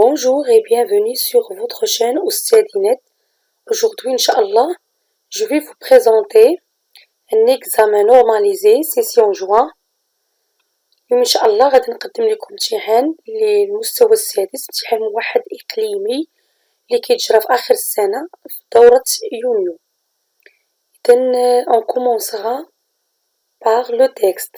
Bonjour et bienvenue sur votre chaîne Oustadinet. Aujourd'hui, Inch'Allah, je vais vous présenter un examen normalisé session juin. اليوم إن شاء الله غادي نقدم لكم امتحان للمستوى السادس، امتحان موحد إقليمي اللي كيتجرى في آخر السنة في دورة يونيو. إذن on commencera par le texte.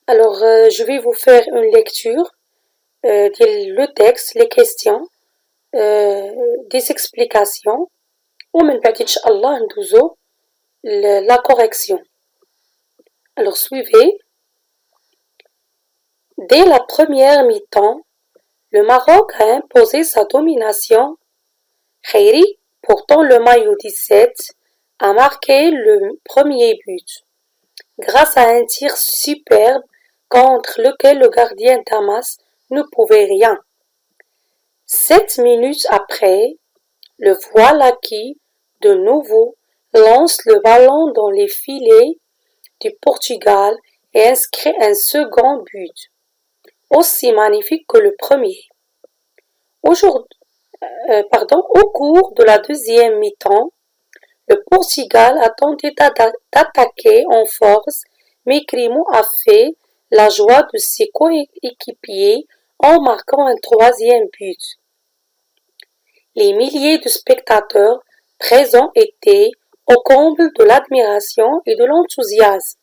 Alors, je vais vous faire une lecture le texte, les questions, des explications ومن بعد إن شاء الله ندوزو la correction. Alors suivez. Dès la première mi-temps, le Maroc a imposé sa domination. Khairi, portant le maillot 17, a marqué le premier but grâce à un tir superbe contre lequel le gardien Damas ne pouvait rien. 7 minutes après, le voilà qui, de nouveau, lance le ballon dans les filets du Portugal et inscrit un second but, aussi magnifique que le premier. Au cours de la deuxième mi-temps, le Portugal a tenté d'attaquer en force, mais Crimo a fait la joie de ses coéquipiers en marquant un troisième but. Les milliers de spectateurs présents étaient au comble de l'admiration et de l'enthousiasme.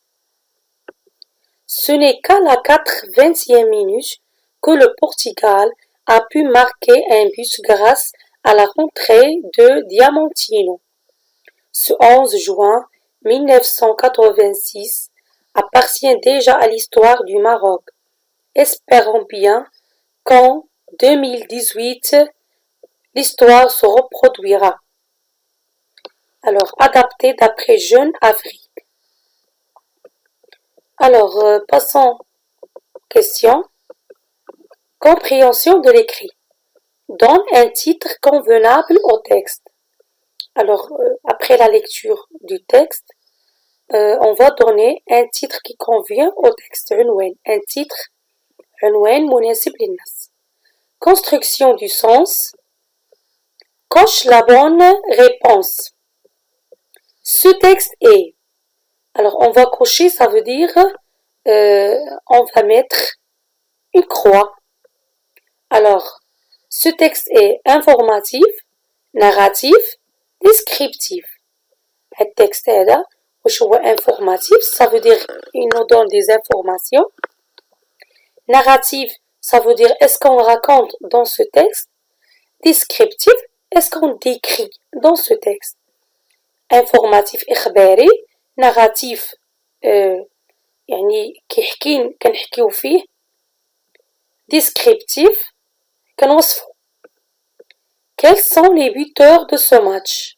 Ce n'est qu'à la 80e minute que le Portugal a pu marquer un but grâce à la rentrée de Diamantino. Ce 11 juin 1986 appartient déjà à l'histoire du Maroc. Espérons bien qu'en 2018, l'histoire se reproduira. Alors, adapté d'après Jeune Afrique. Alors, passons question. Compréhension de l'écrit. Donne un titre convenable au texte. Alors, après la lecture du texte, on va donner un titre qui convient au texte. Un titre. مناسب للناس. Construction du sens. Coche la bonne réponse. Ce texte est. Alors, on va cocher, ça veut dire, on va mettre une croix. Alors, ce texte est informatif, narratif, descriptif. Le texte est là, informatif, ça veut dire il nous donne des informations. Narratif, ça veut dire est-ce qu'on raconte dans ce texte. Descriptif, est-ce qu'on décrit dans ce texte. Informatif إخباري. narratif يعني كنحكيو فيه. descriptif كنوصفو. Quels sont les buteurs de ce match?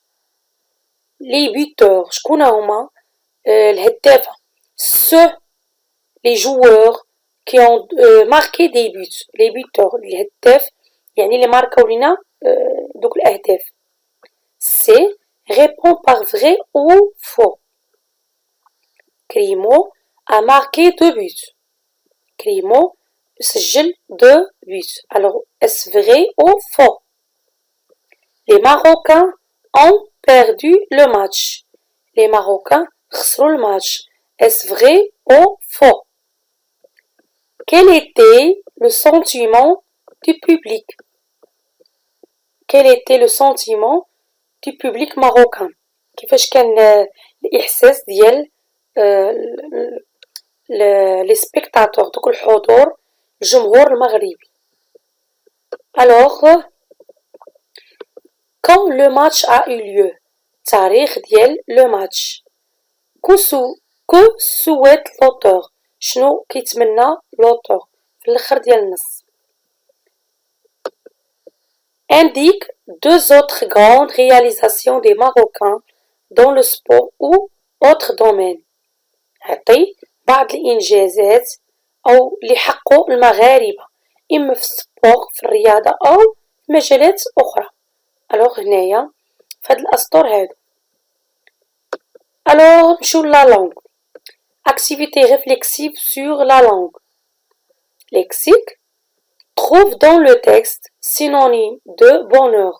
Les buteurs شكون هما الهدافة ceux les joueurs qui ont marqué des buts. les buteurs الهداف يعني اللي ماركاو لينا دوك الأهداف. C répond par vrai ou faux. Crimo a marqué 2 buts. Crimo سجل 2 buts. Alors, est-ce vrai ou faux? Les Marocains ont perdu le match. Les Marocains خسروا le match. Est-ce vrai ou faux? Quel était le sentiment du public? Quel était le sentiment du public marocain? كيفاش كان الإحساس ديال les spectateurs دوك الحضور الجمهور المغربي. Alors, quand le match a eu lieu, تاريخ ديال le match. que souhaite l'auteur? شنو كيتمنى l'auteur في الاخر ديال النص. Indique 2 autres grandes réalisations des Marocains dans le sport ou autres domaines. عطي بعض الإنجازات أو اللي حققوا المغاربة إما في السبور في الرياضة أو في مجالات أخرى. ألوغ هنايا في هاد الأسطر هادو. ألوغ نمشيو لا لونغ. Activité réflexive sur la langue. Lexique. trouve dans le texte synonyme de bonheur.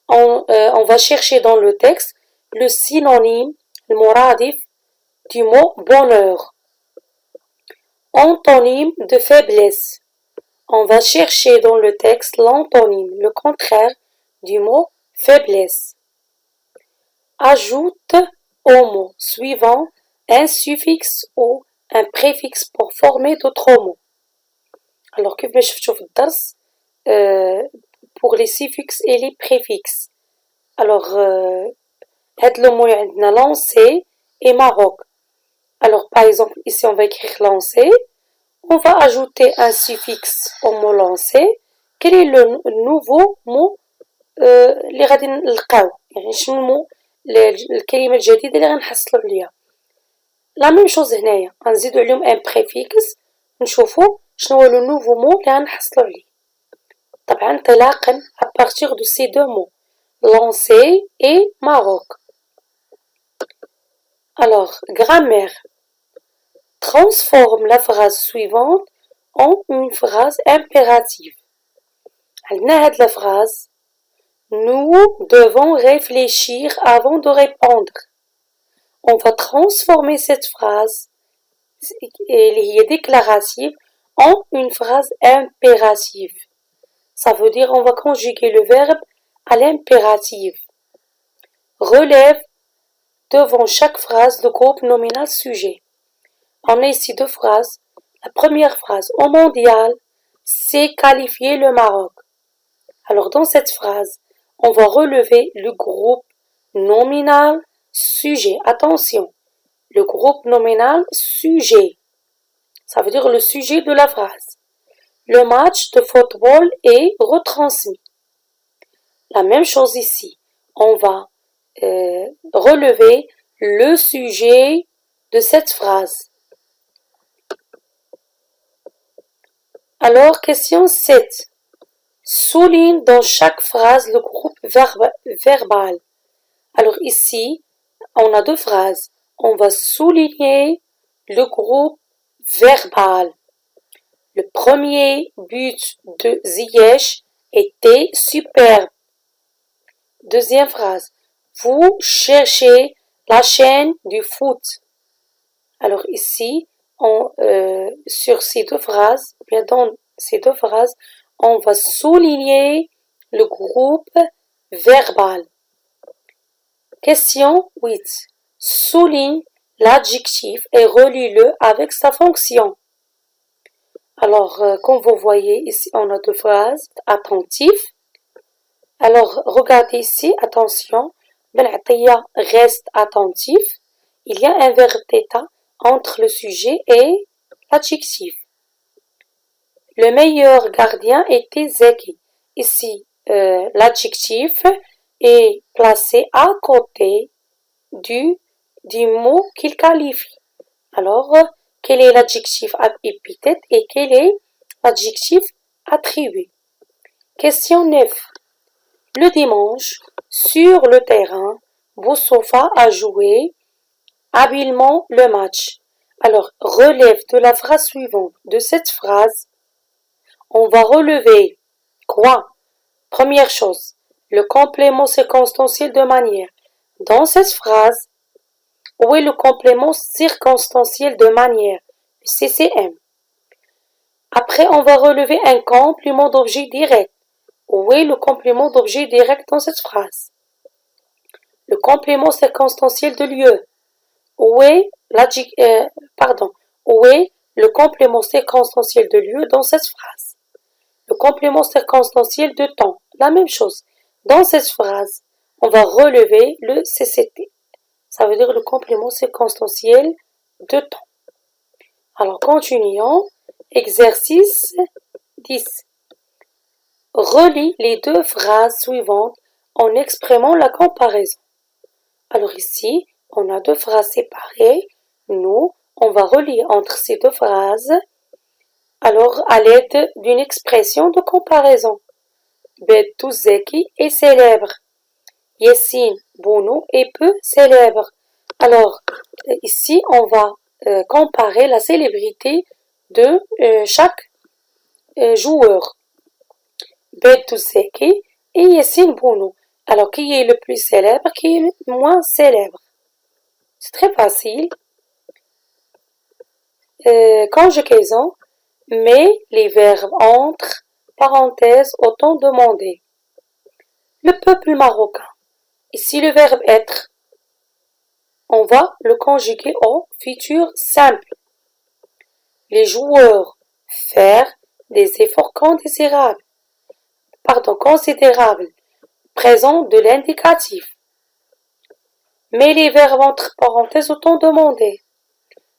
On va chercher dans le texte le synonyme, le moradif du mot bonheur. Antonyme de faiblesse. On va chercher dans le texte l'antonyme, le contraire du mot faiblesse. Ajoute au mot suivant un suffixe ou un préfixe pour former d'autres mots. Alors, كيف ما شفتوا في الدرس pour les suffixes et les préfixes. Alors, هاد le mot عندنا lancer et Maroc. Alors, par exemple, ici on va écrire lancer. On va ajouter un suffixe au mot lancer. Quel est le nouveau mot اللي غادي نلقاو؟ يعني شنو الكلمة الجديدة اللي غنحصلو عليها؟ لا ميم شوز هنايا غنزيدو عليهم ان بريفيكس نشوفو شنو هو لو نوفو مو اللي غنحصلو عليه. طبعا انطلاقا à partir de ces deux mots lancer et Maroc. Alors, grammaire. Transforme la phrase suivante en une phrase impérative. عندنا هاد la phrase. Nous devons réfléchir avant de répondre. On va transformer cette phrase, elle est déclarative, en une phrase impérative. Ça veut dire on va conjuguer le verbe à l'impératif. Relève devant chaque phrase le groupe nominal sujet. On a ici deux phrases. La première phrase, au mondial, c'est qualifié le Maroc. Alors dans cette phrase, on va relever le groupe nominal sujet. Attention, le groupe nominal sujet. Ça veut dire le sujet de la phrase. Le match de football est retransmis. La même chose ici. On va relever le sujet de cette phrase. Alors, question 7. Souligne dans chaque phrase le groupe verbal. Alors ici, on a deux phrases. On va souligner le groupe verbal. Le premier but de Ziyech était superbe. Deuxième phrase. Vous cherchez la chaîne du foot. Alors ici, sur ces deux phrases, bien dans ces deux phrases, on va souligner le groupe verbal. Question 8. Souligne l'adjectif et relie-le avec sa fonction. Alors, comme vous voyez ici, on a deux phrases. Attentif. Alors, regardez ici, attention. Ben Atiyah reste attentif. Il y a un verbe d'état entre le sujet et l'adjectif. Le meilleur gardien était Zeki. Ici, l'adjectif est placé à côté du mot qu'il qualifie. Alors, quel est l'adjectif épithète et quel est l'adjectif attribué? Question 9. Le dimanche, sur le terrain, Boussoufa a joué habilement le match. Alors, relève de la phrase suivante. De cette phrase, on va relever quoi? Première chose, le complément circonstanciel de manière. Dans cette phrase, où est le complément circonstanciel de manière? Le CCM. Après, on va relever un complément d'objet direct. Où est le complément d'objet direct dans cette phrase? Le complément circonstanciel de lieu. Où est où est le complément circonstanciel de lieu dans cette phrase? Le complément circonstanciel de temps. La même chose. Dans cette phrase, on va relever le CCT. Ça veut dire le complément circonstanciel de temps. Alors, continuons. Exercice 10. Relie les deux phrases suivantes en exprimant la comparaison. Alors ici, on a deux phrases séparées. Nous, on va relier entre ces deux phrases alors à l'aide d'une expression de comparaison. Betou Zeki est célèbre. Yassine Bounou est peu célèbre. Alors, ici, on va comparer la célébrité de chaque joueur. Bedou Zeki et Yassine Bounou. Alors, qui est le plus célèbre, qui est le moins célèbre? C'est très facile. Conjugaison, mais les verbes entre parenthèses au temps demandé. Le peuple marocain. Ici, le verbe être, on va le conjuguer au futur simple. Les joueurs, faire des efforts considérables. Présent de l'indicatif. Mais les verbes entre parenthèses au temps demandé.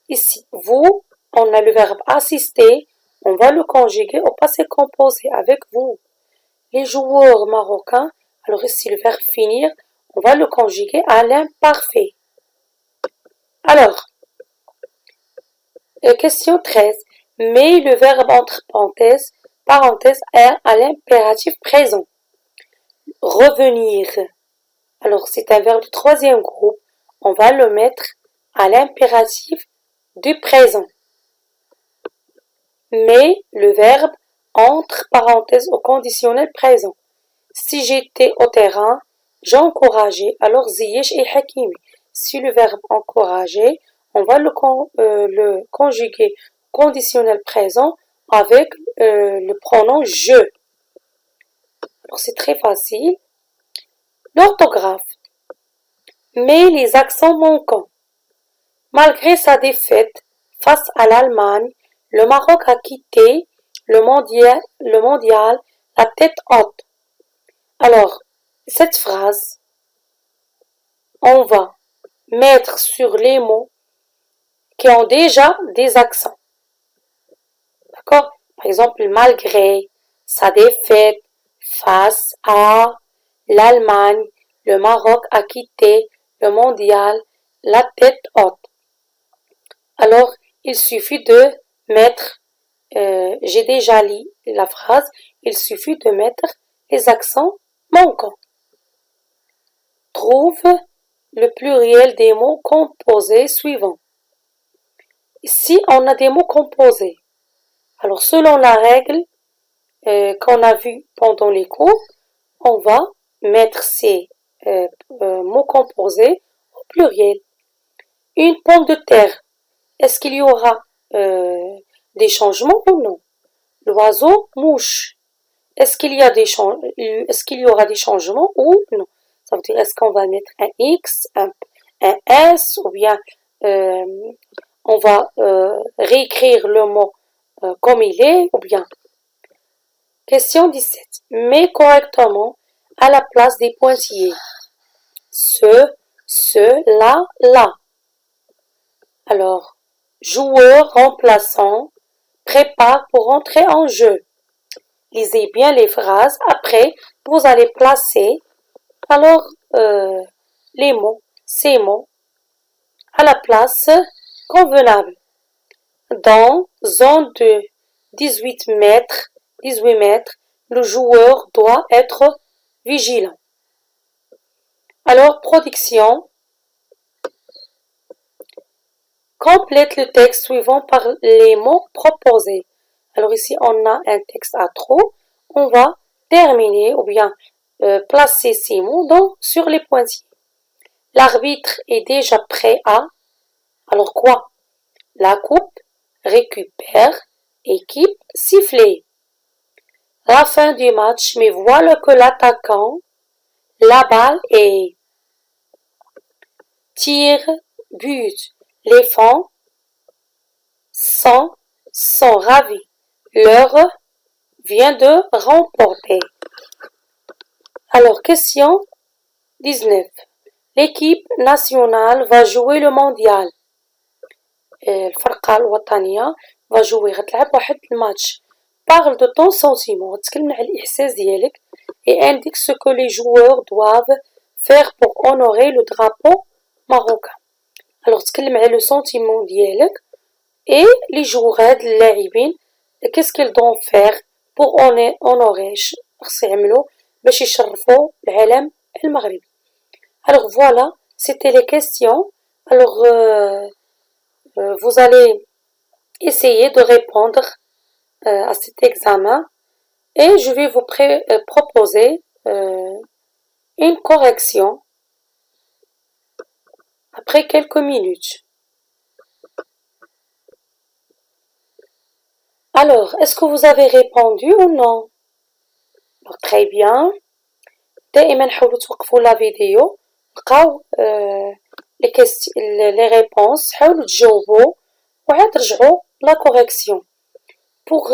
Ici, vous, on a le verbe assister, on va le conjuguer au passé composé avec vous. Les joueurs marocains, alors ici le verbe finir, on va le conjuguer à l'imparfait. Alors, question 13. Mais le verbe entre parenthèses est à l'impératif présent. Revenir. Alors, c'est un verbe du troisième groupe. On va le mettre à l'impératif du présent. Mais le verbe entre parenthèses au conditionnel présent. Si j'étais au terrain, j'encourageais. Alors, Ziyesh et Hakimi. Si le verbe encourager, on va le conjuguer conditionnel présent avec le pronom je. Alors, c'est très facile. L'orthographe. Mais les accents manquants. Malgré sa défaite face à l'Allemagne, le Maroc a quitté le mondial la tête haute. Alors, cette phrase, on va mettre sur les mots qui ont déjà des accents. D'accord? Par exemple, malgré, sa défaite, face à, l'Allemagne, le Maroc a quitté le mondial la tête haute. Alors, il suffit de mettre, j'ai déjà lu la phrase, il suffit de mettre les accents manquants. Trouve le pluriel des mots composés suivants. Ici, on a des mots composés. Alors, selon la règle qu'on a vue pendant les cours, on va mettre ces mots composés au pluriel. Une pomme de terre. Est-ce qu'il y aura des changements ou non? L'oiseau, mouche. Est-ce qu'il y aura des changements ou non? Ça veut dire, est-ce qu'on va mettre un X, un S, ou bien on va réécrire le mot comme il est, ou bien. Question 17. Mets correctement à la place des pointillés. La. Alors, joueur remplaçant, prépare pour entrer en jeu. Lisez bien les phrases. Après, vous allez placer alors les mots, ces mots, à la place convenable. Dans zone de 18 mètres, le joueur doit être vigilant. Alors, production. Complète le texte suivant par les mots proposés. Alors ici, on a un texte à trop. On va terminer ou bien placer ces mots sur les pointillés. L'arbitre est déjà prêt à. Alors quoi? La coupe, récupère, équipe, siffler. La fin du match, mais voilà que l'attaquant, la balle est tir, but. Les fans sont ravis. L'heure vient de remporter. Alors, question 19. L'équipe nationale va jouer le mondial. الفرقة الوطنية va jouer غتلعب واحد الماتش. Parle de ton sentiment. تكلم على الإحساس ديالك et indique ce que les joueurs doivent faire pour honorer le drapeau marocain. Alors تكلم على le sentiment ديالك et les joueurs اللاعبين qu'est-ce qu'ils doivent faire pour honorer خص يعملوا باش يشرفوا العلم المغربي. Alors voilà, c'était les questions. Alors vous allez essayer de répondre à cet examen et je vais vous proposer une correction après quelques minutes. Alors, est-ce que vous avez répondu ou non? Alors, très bien. دائما حاولوا توقفوا لا فيديو لقاو les réponses حاولوا تجاوبوا وعاد رجعوا la correction. Pour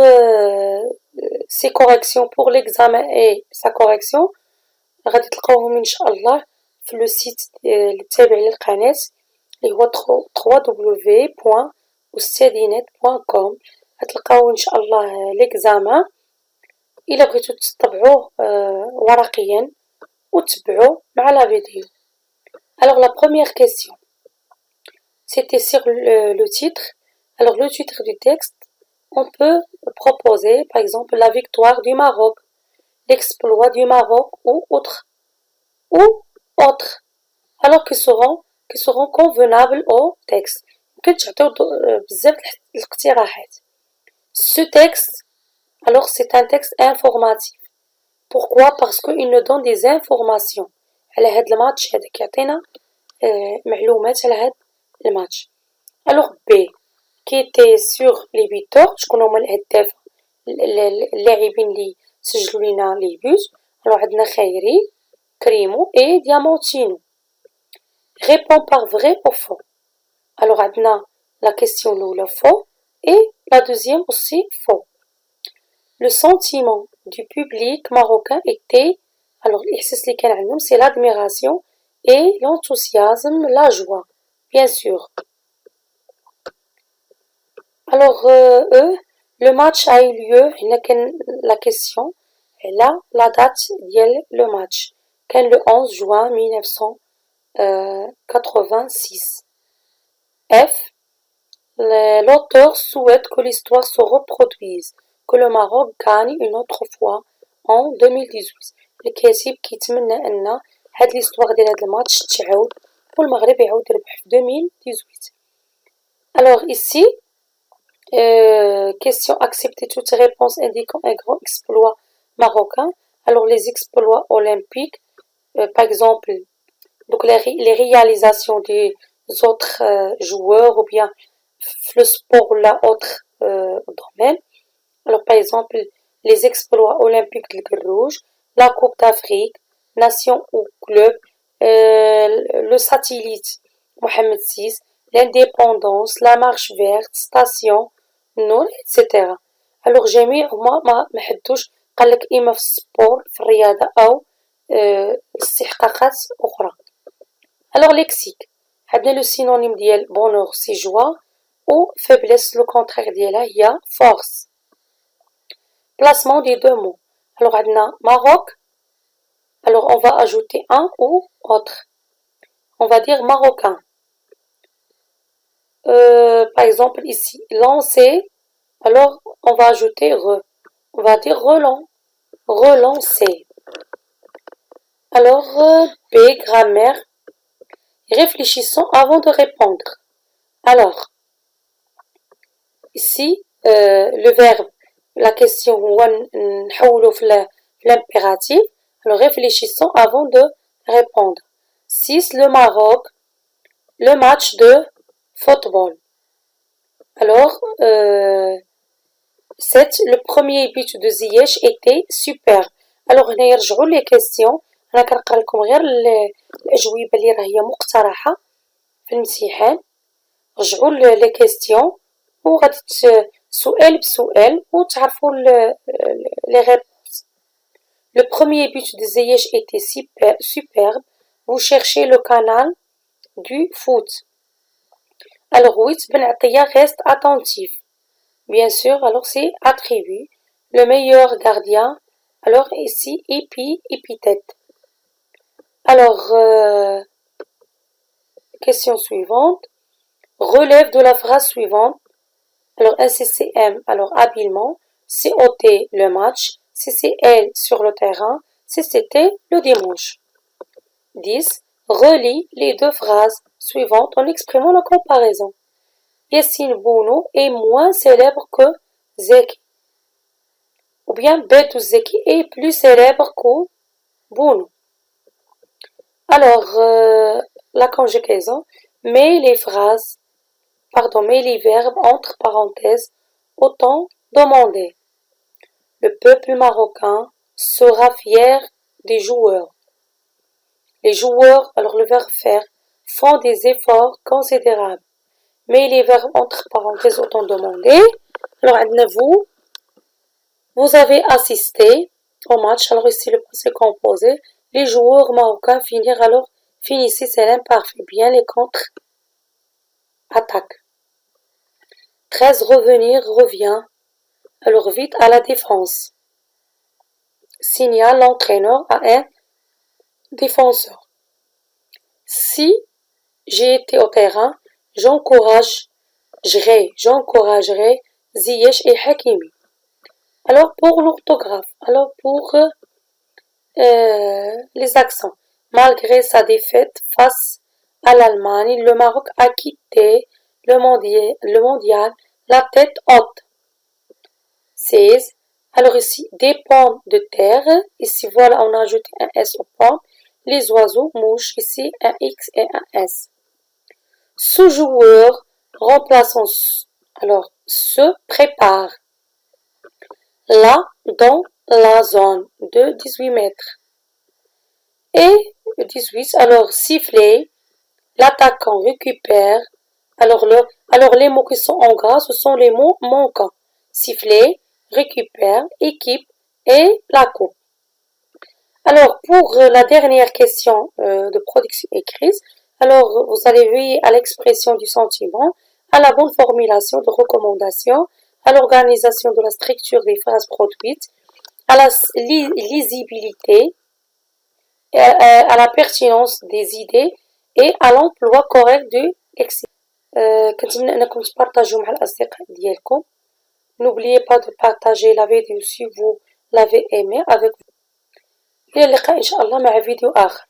ces corrections, pour l'examen et sa correction غادي تلقاوهم ان شاء الله في لو سيت اللي تابع للقناة اللي هو www.ustadinet.com. غتلقاو ان شاء الله l'examen الا بغيتو تطبعوه ورقيا وتبعوا مع la vidéo. Alors la première question, c'était sur le titre. Alors le titre du texte, on peut proposer par exemple la victoire du Maroc, l'exploit du Maroc ou autre. Alors qui seront convenables au texte. Ce texte, alors c'est un texte informatif. Pourquoi? Parce qu'il nous donne des informations على هاد الماتش هذاك يعطينا معلومات على هاد الماتش. Alors B qui était sur les buteurs شكون هما الهداف اللاعبين اللي سجلوا لنا لي بوت. alors عندنا خيري كريمو et Diamantino. Réponds par vrai ou faux. alors عندنا la question الأولى faux et la deuxième aussi faux. Le sentiment du public marocain était, alors l'ihsas li kan عندهم c'est l'admiration et l'enthousiasme, la joie, bien sûr. Alors le match a eu lieu, هنا كان la question là la date ديال le match كان le 11 juin 1986. F l'auteur souhaite que l'histoire se reproduise, que le Maroc gagne une autre fois en 2018. الكاتب كيتمنى ان هاد l'histoire ديال هاد الماتش تعاود والمغرب يعاود يربح في 2018. alors ici question accepter toute réponse indiquant un grand exploit marocain. alors les exploits olympiques par exemple donc les réalisations des autres joueurs ou bien le sport ou la autre domaine. alors par exemple les exploits olympiques de Rouge, la Coupe d'Afrique, nation ou club, le satellite Mohamed VI, l'indépendance, la marche verte, station, نور etc. alors جميعهما ما حدوش قالك إما في السبور في الرياضة أو استحقاقات أخرى. alors lexique عندنا le synonyme ديال bonheur c'est joie ou faiblesse le contraire ديالها هي force. placement des deux mots. alors عندنا Maroc, alors on va ajouter un ou autre. on va dire marocain. par exemple ici lancer, alors on va ajouter on va dire relancer. alors B grammaire, réfléchissons avant de répondre. alors ici le verbe la question هو نحولو في l'impératif. alors réfléchissons avant de répondre. 6 le Maroc, le match de football. alors 7 le premier but de Ziyech était superbe. alors هنا يرجعوا لي كيستيون انا كنقرا لكم غير الاجوبه اللي راه هي مقترحه في الامتحان. رجعوا لي كيستيون وغادي سؤال بسؤال وتعرفوا les réponses. le premier but de Ziyech était superbe. vous cherchez le canal du foot. alors 8 Ben Attia reste attentif. bien sûr alors c'est attribut. le meilleur gardien, alors ici épithète. alors question suivante, relève de la phrase suivante. alors un CCM, alors habilement, COT le match, CCL sur le terrain, CCT le dimanche. 10 relie les deux phrases suivantes en exprimant la comparaison. Yassine Bounou est moins célèbre que Zeki. ou bien Betou Zeki est plus célèbre que Bounou. Alors, la conjugaison met les verbes entre parenthèses au temps demandé. Le peuple marocain sera fier des joueurs. Les joueurs, alors le verbe faire, font des efforts considérables. Mais les verbes entre parenthèses au temps demandé. Alors, vous avez assisté au match. Alors ici, le passé composé. Les joueurs marocains finissaient, c'est l'imparfait. Bien les contre-attaques. 13, revenir, revient. Alors vite à la défense. Signale l'entraîneur à un défenseur. Si j'ai été au terrain, j'encouragerai Ziyech et Hakimi. Alors pour l'orthographe, alors pour les accents. Malgré sa défaite face à l'Allemagne, le Maroc a quitté le mondial la tête haute. 16. Alors ici, des pommes de terre. Ici, voilà, on a ajouté un S aux pommes. Les oiseaux, mouches. Ici, un X et un S. Ce joueur remplaçant, alors, se prépare. Là, dans la zone de 18 mètres. Et 18, alors, siffler. L'attaquant récupère. Alors, les mots qui sont en gras, ce sont les mots manquants. Siffler, récupère, équipe et la coupe. Alors, pour la dernière question de production écrite, alors vous allez veiller à l'expression du sentiment, à la bonne formulation de recommandation, à l'organisation de la structure des phrases produites, à la lisibilité, à la pertinence des idées et à l'emploi correct du lexique. كنتمنى انكم تبارطاجيو مع الاصدقاء ديالكم. N'oubliez pas de partager la vidéo si vous l'avez aimée avec vous. إلى اللقاء إن شاء الله مع فيديو آخر.